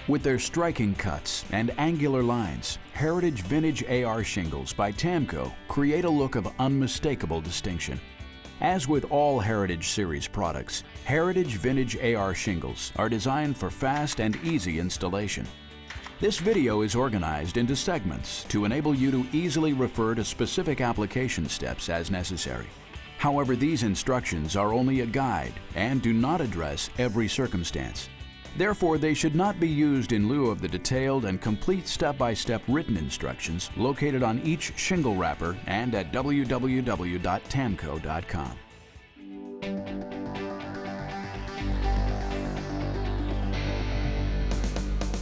With their striking cuts and angular lines, Heritage Vintage AR shingles by Tamko create a look of unmistakable distinction. As with all Heritage Series products, Heritage Vintage AR shingles are designed for fast and easy installation. This video is organized into segments to enable you to easily refer to specific application steps as necessary. However, these instructions are only a guide and do not address every circumstance. Therefore, they should not be used in lieu of the detailed and complete step-by-step written instructions located on each shingle wrapper and at www.tamko.com.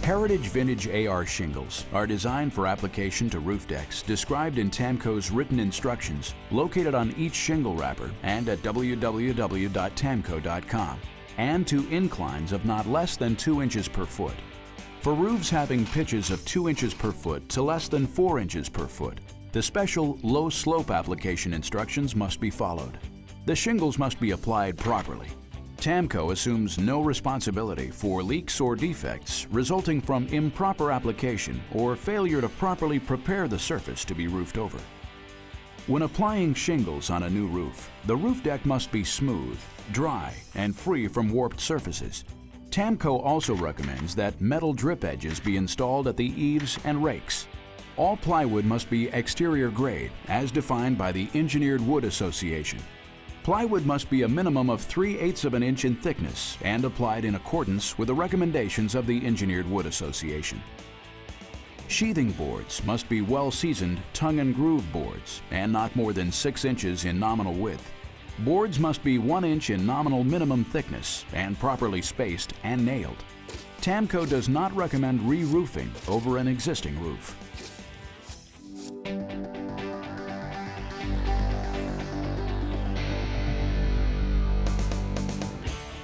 Heritage Vintage AR shingles are designed for application to roof decks described in Tamko's written instructions located on each shingle wrapper and at www.tamko.com, and to inclines of not less than 2 inches per foot. For roofs having pitches of 2 inches per foot to less than 4 inches per foot, the special low slope application instructions must be followed. The shingles must be applied properly. Tamko assumes no responsibility for leaks or defects resulting from improper application or failure to properly prepare the surface to be roofed over. When applying shingles on a new roof, the roof deck must be smooth, dry, and free from warped surfaces. Tamko also recommends that metal drip edges be installed at the eaves and rakes. All plywood must be exterior grade as defined by the Engineered Wood Association. Plywood must be a minimum of 3/8 of an inch in thickness and applied in accordance with the recommendations of the Engineered Wood Association. Sheathing boards must be well-seasoned tongue and groove boards and not more than 6 inches in nominal width. Boards must be 1 inch in nominal minimum thickness and properly spaced and nailed. Tamko does not recommend re-roofing over an existing roof.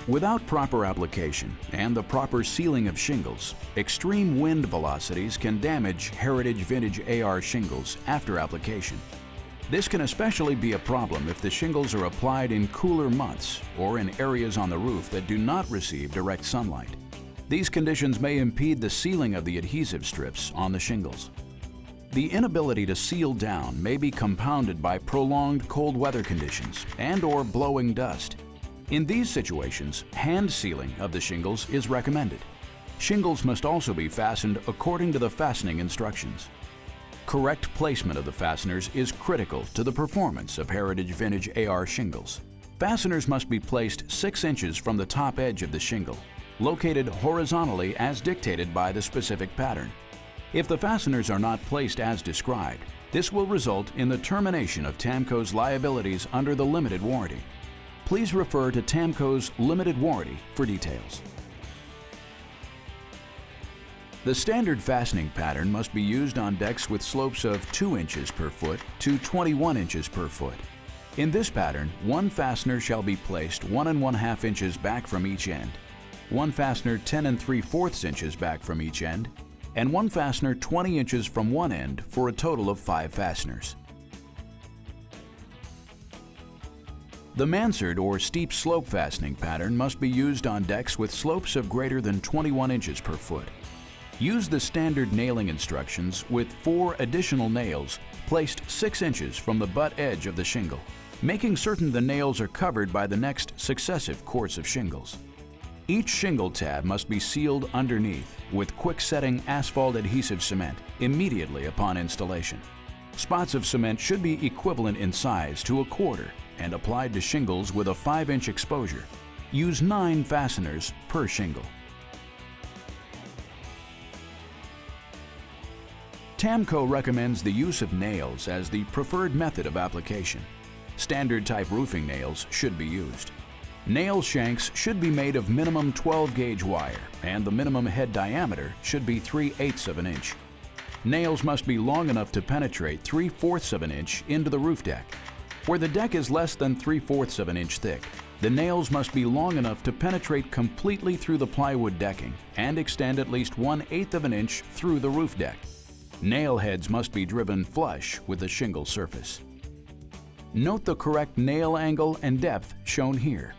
Without proper application and the proper sealing of shingles, extreme wind velocities can damage Heritage Vintage AR shingles after application. This can especially be a problem if the shingles are applied in cooler months or in areas on the roof that do not receive direct sunlight. These conditions may impede the sealing of the adhesive strips on the shingles. The inability to seal down may be compounded by prolonged cold weather conditions and/or blowing dust. In these situations, hand sealing of the shingles is recommended. Shingles must also be fastened according to the fastening instructions. Correct placement of the fasteners is critical to the performance of Heritage Vintage AR shingles. Fasteners must be placed 6 inches from the top edge of the shingle, located horizontally as dictated by the specific pattern. If the fasteners are not placed as described, this will result in the termination of Tamko's liabilities under the limited warranty. Please refer to Tamko's limited warranty for details. The standard fastening pattern must be used on decks with slopes of 2 inches per foot to 21 inches per foot. In this pattern, one fastener shall be placed 1 1/2 inches back from each end, one fastener 10 3/4 inches back from each end, and one fastener 20 inches from one end for a total of 5 fasteners. The mansard or steep slope fastening pattern must be used on decks with slopes of greater than 21 inches per foot. Use the standard nailing instructions with 4 additional nails placed 6 inches from the butt edge of the shingle, making certain the nails are covered by the next successive course of shingles. Each shingle tab must be sealed underneath with quick-setting asphalt adhesive cement immediately upon installation. Spots of cement should be equivalent in size to 1/4 and applied to shingles with a 5-inch exposure. Use 9 fasteners per shingle. Tamko recommends the use of nails as the preferred method of application. Standard type roofing nails should be used. Nail shanks should be made of minimum 12-gauge wire and the minimum head diameter should be 3/8 of an inch. Nails must be long enough to penetrate 3/4 of an inch into the roof deck. Where the deck is less than 3/4 of an inch thick, the nails must be long enough to penetrate completely through the plywood decking and extend at least 1/8 of an inch through the roof deck. Nail heads must be driven flush with the shingle surface. Note the correct nail angle and depth shown here.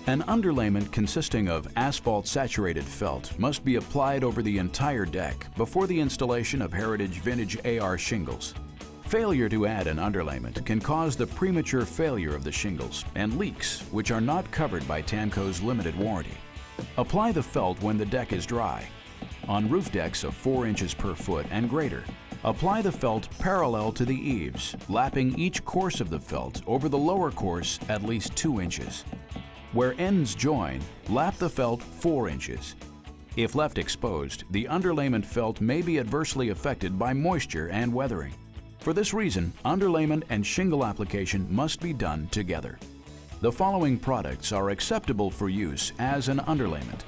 An underlayment consisting of asphalt-saturated felt must be applied over the entire deck before the installation of Heritage Vintage AR shingles. Failure to add an underlayment can cause the premature failure of the shingles and leaks, which are not covered by Tamko's limited warranty. Apply the felt when the deck is dry. On roof decks of 4 inches per foot and greater, apply the felt parallel to the eaves, lapping each course of the felt over the lower course at least 2 inches. Where ends join, lap the felt 4 inches. If left exposed, the underlayment felt may be adversely affected by moisture and weathering. For this reason, underlayment and shingle application must be done together. The following products are acceptable for use as an underlayment.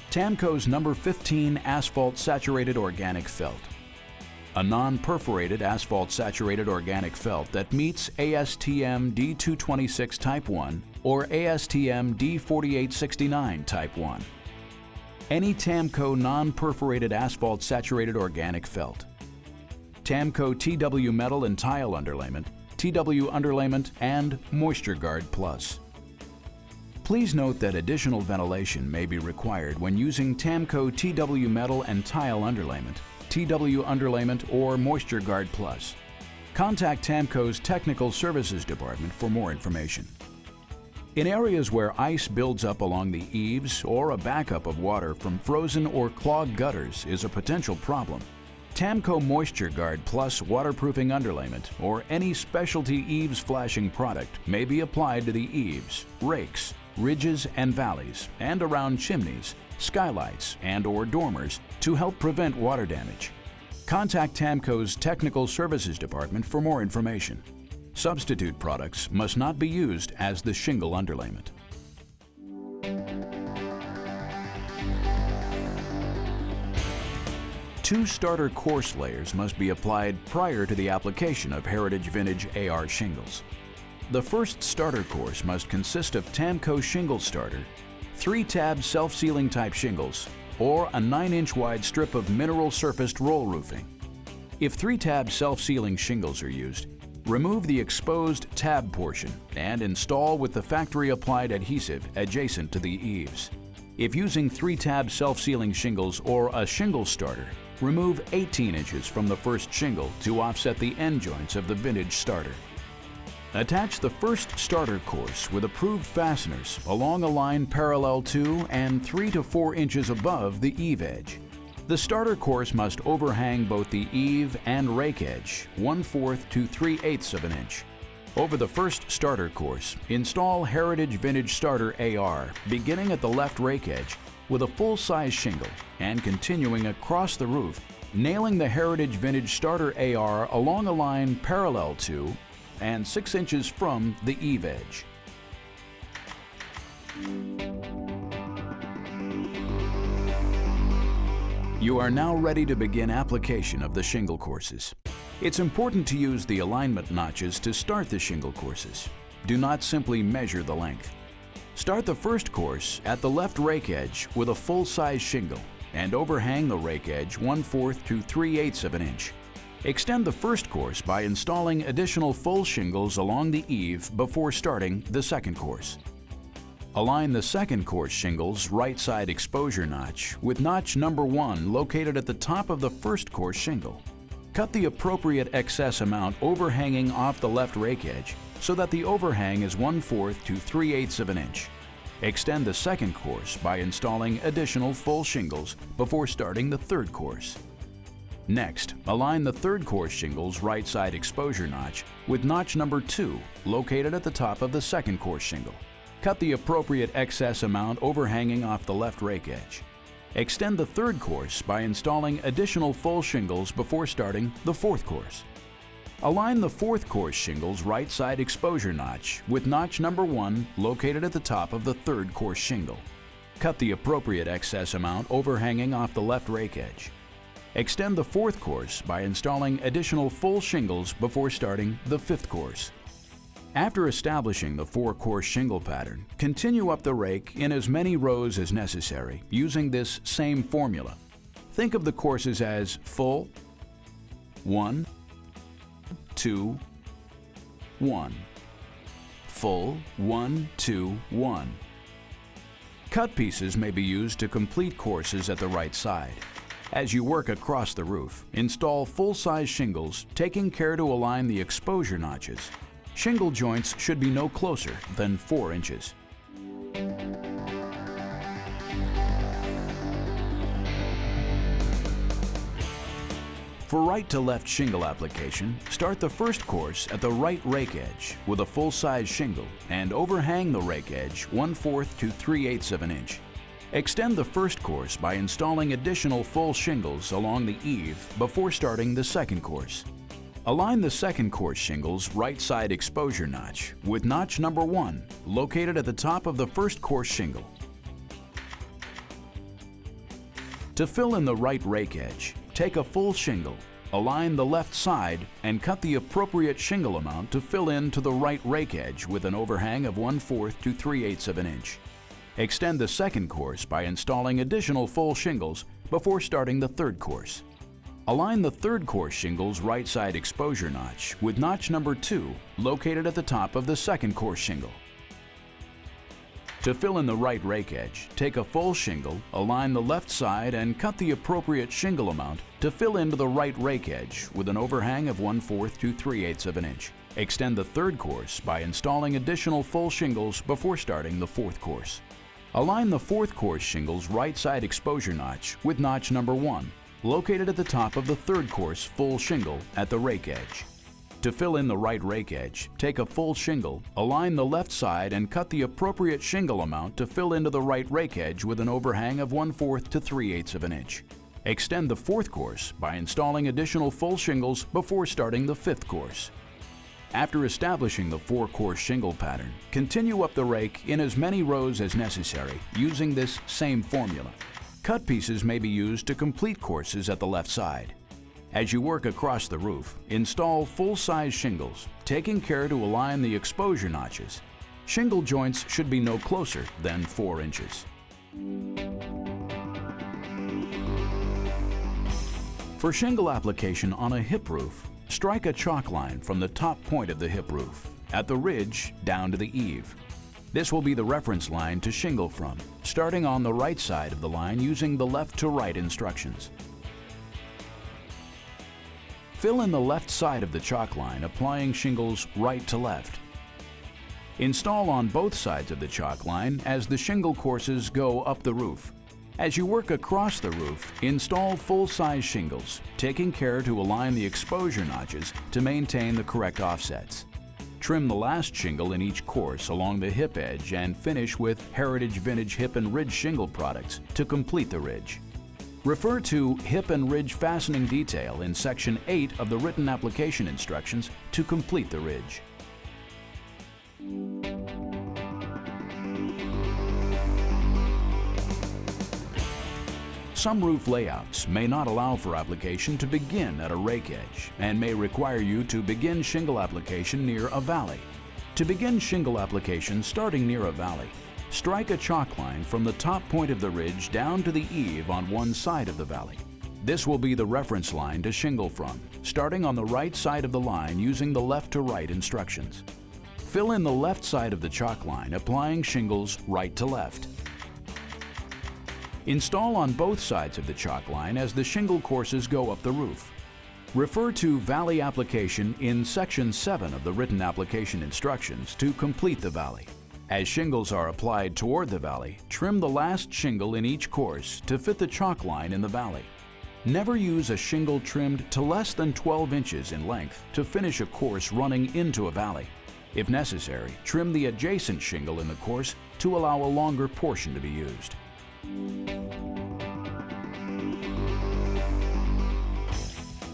Tamko's number 15 asphalt saturated organic felt. A non-perforated asphalt saturated organic felt that meets ASTM D226 Type 1 or ASTM D4869 Type 1. Any Tamko non-perforated asphalt saturated organic felt. Tamko TW metal and tile underlayment, TW underlayment, and Moisture Guard Plus. Please note that additional ventilation may be required when using Tamko TW metal and tile underlayment, TW underlayment, or Moisture Guard Plus. Contact Tamko's Technical Services Department for more information. In areas where ice builds up along the eaves or a backup of water from frozen or clogged gutters is a potential problem, Tamko Moisture Guard Plus waterproofing underlayment or any specialty eaves flashing product may be applied to the eaves, rakes, ridges and valleys, and around chimneys, skylights, and/or dormers to help prevent water damage. Contact Tamko's Technical Services Department for more information. Substitute products must not be used as the shingle underlayment. Two starter course layers must be applied prior to the application of Heritage Vintage AR shingles. The first starter course must consist of Tamko Shingle Starter, 3-tab self-sealing type shingles, or a 9-inch wide strip of mineral surfaced roll roofing. If 3-tab self-sealing shingles are used, remove the exposed tab portion and install with the factory applied adhesive adjacent to the eaves. If using 3-tab self-sealing shingles or a shingle starter, remove 18 inches from the first shingle to offset the end joints of the vintage starter. Attach the first starter course with approved fasteners along a line parallel to and 3 to 4 inches above the eave edge. The starter course must overhang both the eave and rake edge 1/4 to 3/8 of an inch. Over the first starter course, install Heritage Vintage Starter AR beginning at the left rake edge with a full-size shingle and continuing across the roof, nailing the Heritage Vintage Starter AR along a line parallel to and 6 inches from the eave edge. You are now ready to begin application of the shingle courses. It's important to use the alignment notches to start the shingle courses. Do not simply measure the length. Start the first course at the left rake edge with a full-size shingle and overhang the rake edge 1/4 to 3/8 of an inch. Extend the first course by installing additional full shingles along the eave before starting the second course. Align the second course shingles right side exposure notch with notch number 1 located at the top of the first course shingle. Cut the appropriate excess amount overhanging off the left rake edge so that the overhang is 1/4 to 3/8 of an inch. Extend the second course by installing additional full shingles before starting the third course. Next, align the third course shingles right side exposure notch with notch number 2 located at the top of the second course shingle. Cut the appropriate excess amount overhanging off the left rake edge. Extend the third course by installing additional full shingles before starting the fourth course. Align the fourth course shingles right side exposure notch with notch number 1 located at the top of the third course shingle. Cut the appropriate excess amount overhanging off the left rake edge. Extend the fourth course by installing additional full shingles before starting the fifth course. After establishing the 4-course shingle pattern, continue up the rake in as many rows as necessary using this same formula. Think of the courses as full, 1, 2, 1, full, 1, 2, 1, Cut pieces may be used to complete courses at the right side. As you work across the roof, install full-size shingles, taking care to align the exposure notches. Shingle joints should be no closer than 4 inches. For right to left shingle application, start the first course at the right rake edge with a full-size shingle and overhang the rake edge 1/4 to 3/8 of an inch. Extend the first course by installing additional full shingles along the eave before starting the second course. Align the second course shingles right side exposure notch with notch number 1 located at the top of the first course shingle. To fill in the right rake edge, take a full shingle, align the left side, and cut the appropriate shingle amount to fill in to the right rake edge with an overhang of 1/4 to 3/8 of an inch. Extend the second course by installing additional full shingles before starting the third course. Align the third course shingles right side exposure notch with notch number 2 located at the top of the second course shingle. To fill in the right rake edge, take a full shingle, align the left side, and cut the appropriate shingle amount to fill into the right rake edge with an overhang of 1/4 to 3/8 of an inch. Extend the third course by installing additional full shingles before starting the fourth course. Align the fourth course shingles right side exposure notch with notch number 1, located at the top of the third course full shingle at the rake edge. To fill in the right rake edge, take a full shingle, align the left side, and cut the appropriate shingle amount to fill into the right rake edge with an overhang of 1/4 to 3/8 of an inch. Extend the fourth course by installing additional full shingles before starting the fifth course. After establishing the 4-course shingle pattern, continue up the rake in as many rows as necessary using this same formula. Cut pieces may be used to complete courses at the left side. As you work across the roof, install full-size shingles, taking care to align the exposure notches. Shingle joints should be no closer than 4 inches. For shingle application on a hip roof, strike a chalk line from the top point of the hip roof, at the ridge down to the eave. This will be the reference line to shingle from, starting on the right side of the line using the left to right instructions. Fill in the left side of the chalk line, applying shingles right to left. Install on both sides of the chalk line as the shingle courses go up the roof. As you work across the roof, install full-size shingles, taking care to align the exposure notches to maintain the correct offsets. Trim the last shingle in each course along the hip edge and finish with Heritage Vintage Hip and Ridge shingle products to complete the ridge. Refer to Hip and Ridge fastening detail in Section 8 of the written application instructions to complete the ridge. Some roof layouts may not allow for application to begin at a rake edge and may require you to begin shingle application near a valley. To begin shingle application starting near a valley, strike a chalk line from the top point of the ridge down to the eave on one side of the valley. This will be the reference line to shingle from, starting on the right side of the line using the left to right instructions. Fill in the left side of the chalk line, applying shingles right to left. Install on both sides of the chalk line as the shingle courses go up the roof. Refer to Valley application in Section 7 of the written application instructions to complete the valley. As shingles are applied toward the valley, trim the last shingle in each course to fit the chalk line in the valley. Never use a shingle trimmed to less than 12 inches in length to finish a course running into a valley. If necessary, trim the adjacent shingle in the course to allow a longer portion to be used.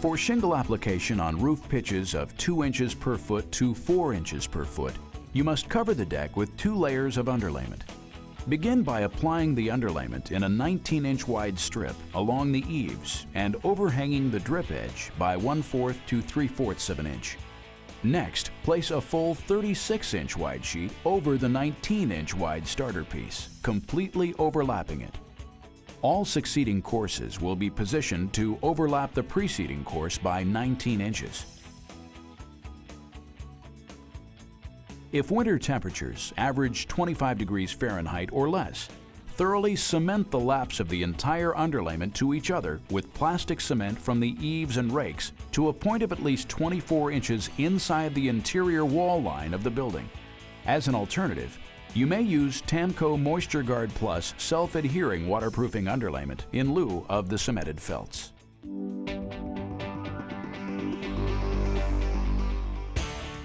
For shingle application on roof pitches of 2 inches per foot to 4 inches per foot, you must cover the deck with 2 layers of underlayment. Begin by applying the underlayment in a 19-inch wide strip along the eaves and overhanging the drip edge by 1/4 to 3/4 of an inch. Next, place a full 36-inch wide sheet over the 19-inch wide starter piece, completely overlapping it. All succeeding courses will be positioned to overlap the preceding course by 19 inches. If winter temperatures average 25 degrees Fahrenheit or less, thoroughly cement the laps of the entire underlayment to each other with plastic cement from the eaves and rakes to a point of at least 24 inches inside the interior wall line of the building. As an alternative, you may use Tamko Moisture Guard Plus self-adhering waterproofing underlayment in lieu of the cemented felts.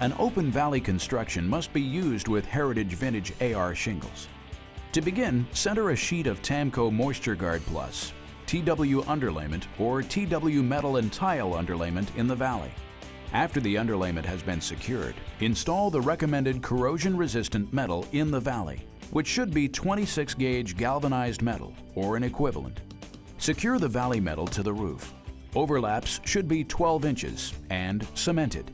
An open valley construction must be used with Heritage Vintage AR shingles. To begin, center a sheet of Tamko Moisture Guard Plus, TW underlayment, or TW metal and tile underlayment in the valley. After the underlayment has been secured, install the recommended corrosion-resistant metal in the valley, which should be 26-gauge galvanized metal or an equivalent. Secure the valley metal to the roof. Overlaps should be 12 inches and cemented.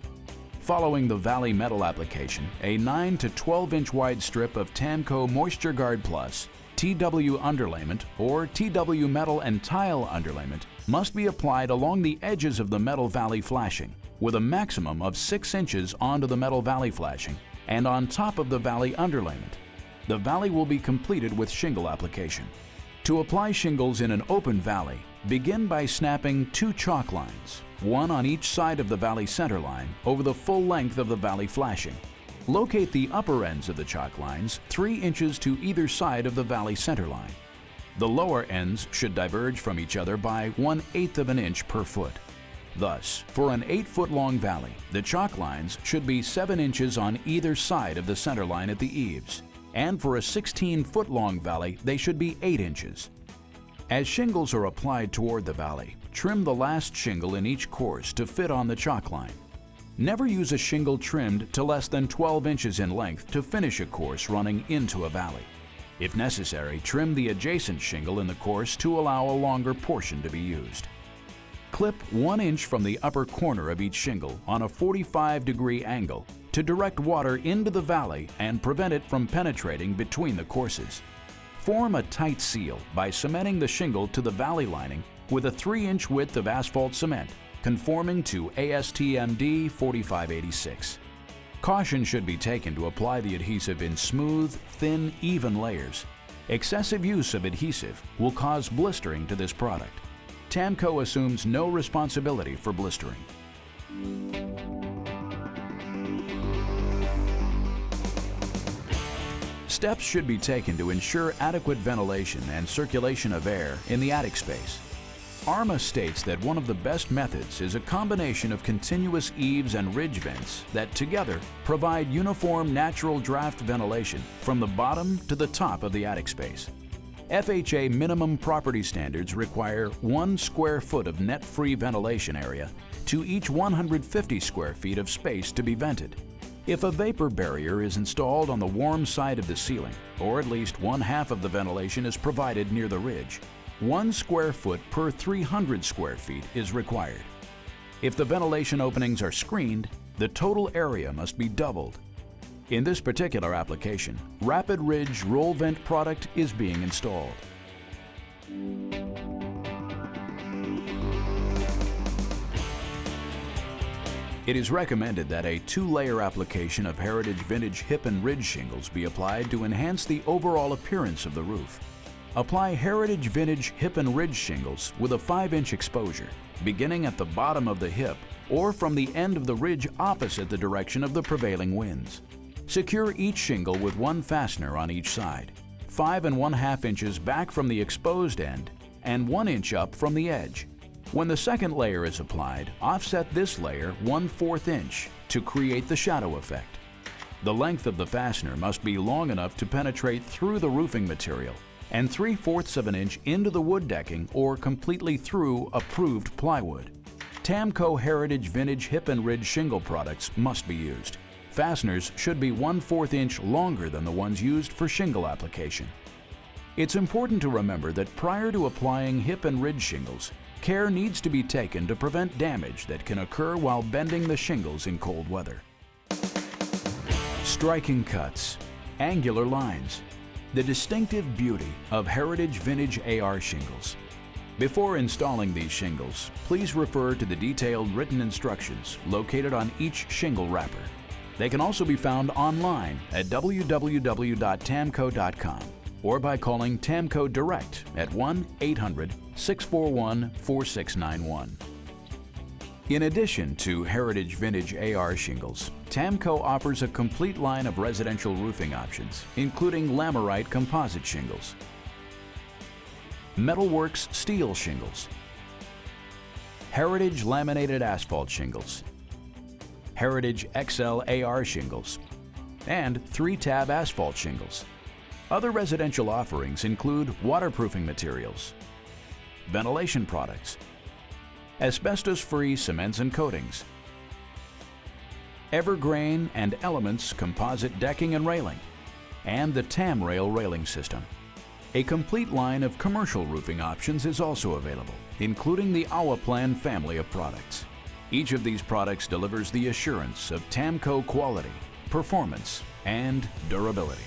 Following the valley metal application, a 9 to 12 inch wide strip of Tamko Moisture Guard Plus, TW underlayment, or TW metal and tile underlayment must be applied along the edges of the metal valley flashing, with a maximum of 6 inches onto the metal valley flashing and on top of the valley underlayment. The valley will be completed with shingle application. To apply shingles in an open valley, begin by snapping 2 chalk lines, one on each side of the valley center line over the full length of the valley flashing. Locate the upper ends of the chalk lines 3 inches to either side of the valley center line. The lower ends should diverge from each other by 1/8 of an inch per foot. Thus, for an 8-foot-long valley, the chalk lines should be 7 inches on either side of the center line at the eaves, and for a 16-foot-long valley, they should be 8 inches. As shingles are applied toward the valley, trim the last shingle in each course to fit on the chalk line. Never use a shingle trimmed to less than 12 inches in length to finish a course running into a valley. If necessary, trim the adjacent shingle in the course to allow a longer portion to be used. Clip 1 inch from the upper corner of each shingle on a 45-degree angle to direct water into the valley and prevent it from penetrating between the courses. Form a tight seal by cementing the shingle to the valley lining with a 3-inch width of asphalt cement conforming to ASTM D 4586. Caution should be taken to apply the adhesive in smooth, thin, even layers. Excessive use of adhesive will cause blistering to this product. Tamko assumes no responsibility for blistering. Steps should be taken to ensure adequate ventilation and circulation of air in the attic space. ARMA states that one of the best methods is a combination of continuous eaves and ridge vents that together provide uniform natural draft ventilation from the bottom to the top of the attic space. FHA minimum property standards require 1 square foot of net-free ventilation area to each 150 square feet of space to be vented. If a vapor barrier is installed on the warm side of the ceiling, or at least 1/2 of the ventilation is provided near the ridge, 1 square foot per 300 square feet is required. If the ventilation openings are screened, the total area must be doubled. In this particular application, Rapid Ridge Roll Vent product is being installed. It is recommended that a 2-layer application of Heritage Vintage Hip and Ridge shingles be applied to enhance the overall appearance of the roof. Apply Heritage Vintage Hip and Ridge shingles with a 5-inch exposure, beginning at the bottom of the hip or from the end of the ridge opposite the direction of the prevailing winds. Secure each shingle with 1 fastener on each side, 5 1/2 inches back from the exposed end and 1 inch up from the edge. When the second layer is applied, offset this layer 1/4 inch to create the shadow effect. The length of the fastener must be long enough to penetrate through the roofing material and 3/4 of an inch into the wood decking or completely through approved plywood. Tamko Heritage Vintage Hip and Ridge shingle products must be used. Fasteners should be 1/4 inch longer than the ones used for shingle application. It's important to remember that prior to applying hip and ridge shingles, care needs to be taken to prevent damage that can occur while bending the shingles in cold weather. Striking cuts, angular lines, the distinctive beauty of Heritage Vintage AR shingles. Before installing these shingles, please refer to the detailed written instructions located on each shingle wrapper. They can also be found online at www.tamko.com. or by calling Tamko direct at 1-800-641-4691. In addition to Heritage Vintage AR shingles, Tamko offers a complete line of residential roofing options, including Lamerite composite shingles, Metalworks steel shingles, Heritage laminated asphalt shingles, Heritage XL AR shingles, and 3-tab asphalt shingles. Other residential offerings include waterproofing materials, ventilation products, asbestos-free cements and coatings, Evergrain and Elements composite decking and railing, and the TamRail railing system. A complete line of commercial roofing options is also available, including the Awaplan family of products. Each of these products delivers the assurance of Tamko quality, performance, and durability.